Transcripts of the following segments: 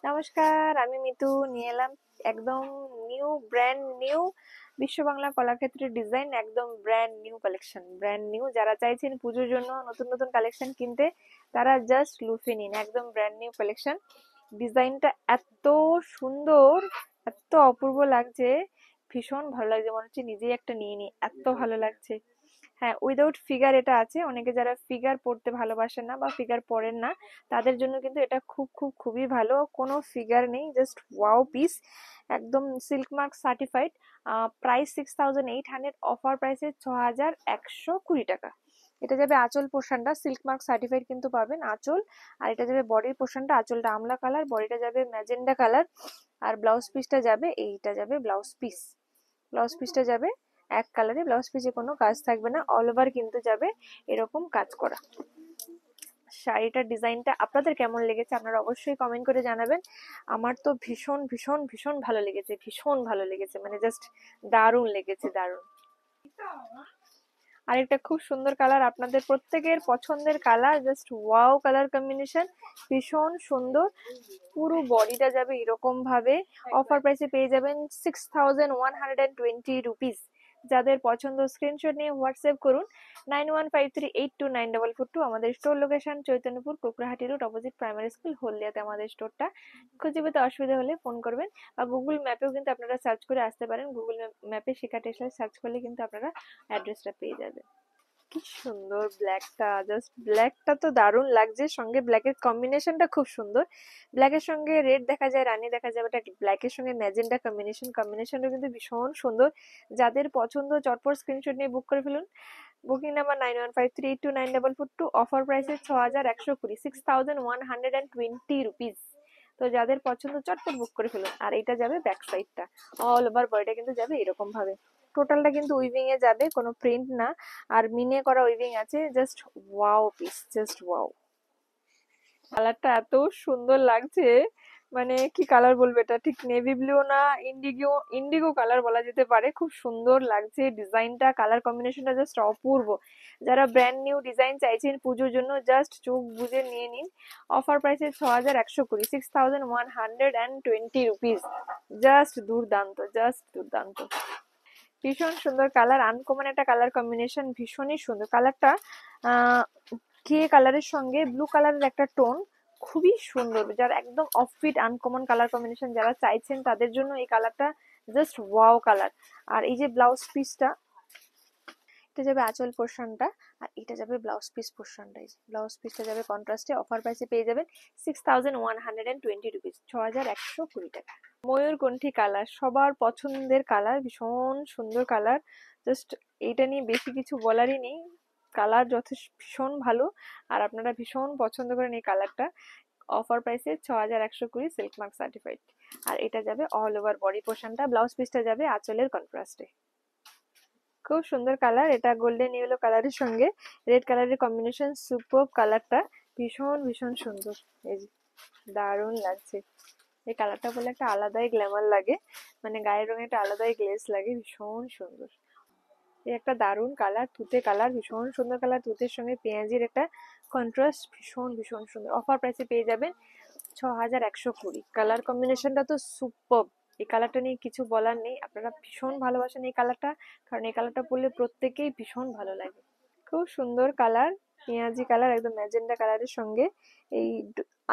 নমস্কার, আমি মিতু নিয়ে এলাম একদম ব্র্যান্ড নিউ বিশ্ব বাংলা কলাক্ষেত্রের ডিজাইন, একদম brand new collection. Brand new যারা চাইছেন পুজোর জন্য নতুন নতুন কালেকশন কিনতে, তারা জাস্ট লুফে নিন। একদম ব্র্যান্ড নিউ কালেকশন। ডিজাইনটা এত সুন্দর, এত অপূর্ব লাগছে, ভীষণ ভালো লাগছে, মনে হচ্ছে নিজেই একটা নিয়ে নিই, এত ভালো লাগছে। হ্যাঁ, উইদাউট ফিগার এটা আছে। অনেকে যারা ফিগার পড়তে ভালোবাসেন না বা ফিগার পরেন না, তাদের জন্য কিন্তু এটা খুবই ভালো। কোনো ফিগার নেই, জাস্ট ওয়াও পিস। একদম silk mark certified. Price 6800, offer প্রাইসে 6120 টাকা। এটা যাবে আঁচল পোর্শনটা সিল্ক মার্ক সার্টিফাইড কিন্তু পাবেন আঁচল। আর এটা যাবে বডির পোর্শনটা, আঁচলটা আমলা কালার, বডিটা যাবে ম্যাজেন্ডা কালার। আর ব্লাউজ পিসটা যাবে, এইটা যাবে ব্লাউজ পিস। ব্লাউজ পিসটা যাবে এক কালারে, ব্লাউজ পিসে কোনো কাজ থাকবে না, অল ওভার কিন্তু যাবে এরকম কাজ করা। শাড়িটার ডিজাইনটা আপনাদের কেমন লেগেছে আপনারা অবশ্যই কমেন্ট করে জানাবেন। আমার তো ভীষণ ভীষণ ভীষণ ভালো লেগেছে, ভীষণ ভালো লেগেছে, মানে জাস্ট দারুণ লেগেছে, দারুণ। আরেকটা খুব সুন্দর কালার, আপনাদের প্রত্যেকের পছন্দের colour, just wow colour combination, ভীষণ সুন্দর। পুরো বডিটা যাবে এরকম ভাবে। অফার প্রাইসে পেয়ে যাবেন 6120 রুপিস। যাদের পছন্দ স্ক্রিনশট নিয়ে হোয়াটসঅ্যাপ করুন 9153829442। আমাদের store location Chaitanyapur, Kokrahati road, opposite primary school, হলদিয়াতে আমাদের স্টোরটা। খুঁজে পেতে অসুবিধা হলে ফোন করবেন, বা গুগল ম্যাপেও কিন্তু আপনারা সার্চ করে আসতে পারেন। গুগল ম্যাপে শিখা টেক্সটাইল সার্চ করলে কিন্তু আপনারা অ্যাড্রেসটা পেয়ে যাবেন। কি সুন্দর ব্ল্যাকটা, জাস্ট ব্ল্যাকটা তো দারুণ লাগছে, সঙ্গে ব্ল্যাকের কম্বিনেশনটা খুব সুন্দর। ব্ল্যাকের সঙ্গে রেড দেখা যায়, রানী দেখা যায়, বাট ব্ল্যাকের সঙ্গে ম্যাজেন্ডা কম্বিনেশনটা কিন্তু ভীষণ সুন্দর। যাদের পছন্দ চটপট স্ক্রিনশট নিয়ে বুক করে ফেলুন। Booking number 9153829442। অফার প্রাইসে 6120, 6120 রুপিস। তো যাদের পছন্দ চটপট বুক করে ফেলুন। আর এটা যাবে ব্যাক সাইডটা, অল ওভার বডিটা কিন্তু যাবে এরকম ভাবে। টোটালটা কিন্তু উইভিং এ যাবে, কোনো প্রিন্ট না। আর মিনে করা উইভিং আছে, just wow piece, just wow. কালারটা এত সুন্দর লাগছে, মানে কি কালার বলবো, এটা ঠিক নেভি ব্লু না ইন্ডিগো, ইন্ডিগো কালার বলা যেতে পারে। খুব সুন্দর লাগছে ডিজাইনটা, কালার কম্বিনেশনটা জাস্ট অপূর্ব। যারা ব্র্যান্ড নিউ ডিজাইন চাইছেন পুজোর জন্য, জাস্ট চোখ বুজে নিয়ে নিন। অফার প্রাইসে 6120, 6120 রুপিস। জাস্ট দুর্দান্ত, জাস্ট দুর্দান্ত। ভীষণ সুন্দর কালার, আনকমন একটা কালার কম্বিনেশন, ভীষণই সুন্দর কালারটা। গ্রে কালারের সঙ্গে ব্লু কালারের একটা টোন, খুবই সুন্দর। যারা একদম অফবিট আনকমন কালার কম্বিনেশন যারা চাইছেন, তাদের জন্য এই কালারটা জাস্ট ওয়াও কালার। আর এই যে ব্লাউজ পিসটা, এটা যাবে আঁচল পোর্শনটা, আর এটা যাবে ব্লাউজ পিস পোর্শনটা। ব্লাউজ পিসটা যাবে কন্ট্রাস্টে। অফার প্রাইসে পেয়ে যাবেন 6120 রুপিস, 6120 টাকা। ময়ূরকণ্ঠী কালার সবার পছন্দের কালার, ভীষণ সুন্দর কালার। জাস্ট এইটা নিয়ে বেশি কিছু বলারই নেই, কালার যথেষ্ট ভীষণ ভালো। আর আপনারা ভীষণ পছন্দ করেন এই কালারটা। অফার প্রাইসে 6120, সিল্ক মার্ক সার্টিফাইড। আর এটা যাবে অল ওভার বডি পোর্শনটা, ব্লাউজ পিসটা যাবে আঁচলের কন্ট্রাস্টে। খুব সুন্দর কালার, এটা গোল্ডেন ইয়েলো কালারের সঙ্গে রেড কালারের কম্বিনেশন, সুপার কালারটা, ভীষণ ভীষণ সুন্দর। এই যে দারুণ লাগছে, এই কালারটা বলে একটা আলাদাই গ্ল্যামার লাগে, মানে গায়ের রঙে একটা আলাদাই গ্লেজ লাগে, ভীষণ সুন্দর। এই একটা দারুণ কালার, তুতে কালার, ভীষণ সুন্দর কালার। তুতের সঙ্গে পেঁয়াজির একটা কন্ট্রাস্ট, ভীষণ ভীষণ সুন্দর। অফার প্রাইসে পেয়ে যাবেন 6120। কালার কম্বিনেশনটা তো সুপার, এই কালারটা নিয়ে কিছু বলার নেই। আপনারা ভীষণ ভালোবাসেন এই কালারটা, কারণ এই কালারটা পরলে প্রত্যেকেই ভীষণ ভালো লাগে। খুব সুন্দর কালার, পেঁয়াজি কালার, একদম ম্যাজেন্ডা কালারের সঙ্গে এই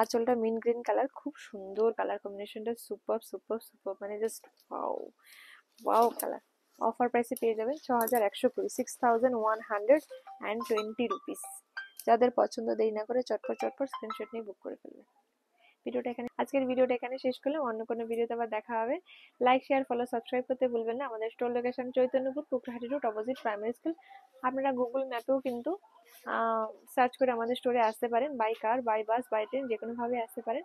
আঁচলটা মিন গ্রিন কালার, খুব সুন্দর কালার কম্বিনেশনটা, সুপার সুপার সুপার, মানে just wow wow colour. Offer প্রাইসে পেয়ে যাবেন 6120, 6120 রুপিস। যাদের পছন্দ, দেরি না করে চটপট চটপট স্ক্রিনশট নিয়ে বুক করে ফেলবেন। আজকের ভিডিওটা এখানে শেষ করলাম, অন্য কোনো ভিডিওতে আবার দেখা হবে। লাইক, শেয়ার, ফলো, সাবস্ক্রাইব করতে ভুলবেন না। আমাদের store location Chaitanyapur, Kokrahati road, opposite primary school. আপনারা গুগল ম্যাপেও কিন্তু সার্চ করে আমাদের স্টোরে আসতে পারেন, by car, by bus, by train, যে কোনো ভাবে আসতে পারেন।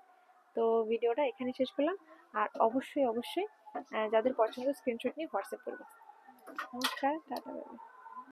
তো ভিডিওটা এখানে শেষ করলাম। আর অবশ্যই অবশ্যই যাদের পছন্দ স্ক্রিনশট নিয়ে হোয়াটসঅ্যাপ করবেন। নমস্কার, টাটা।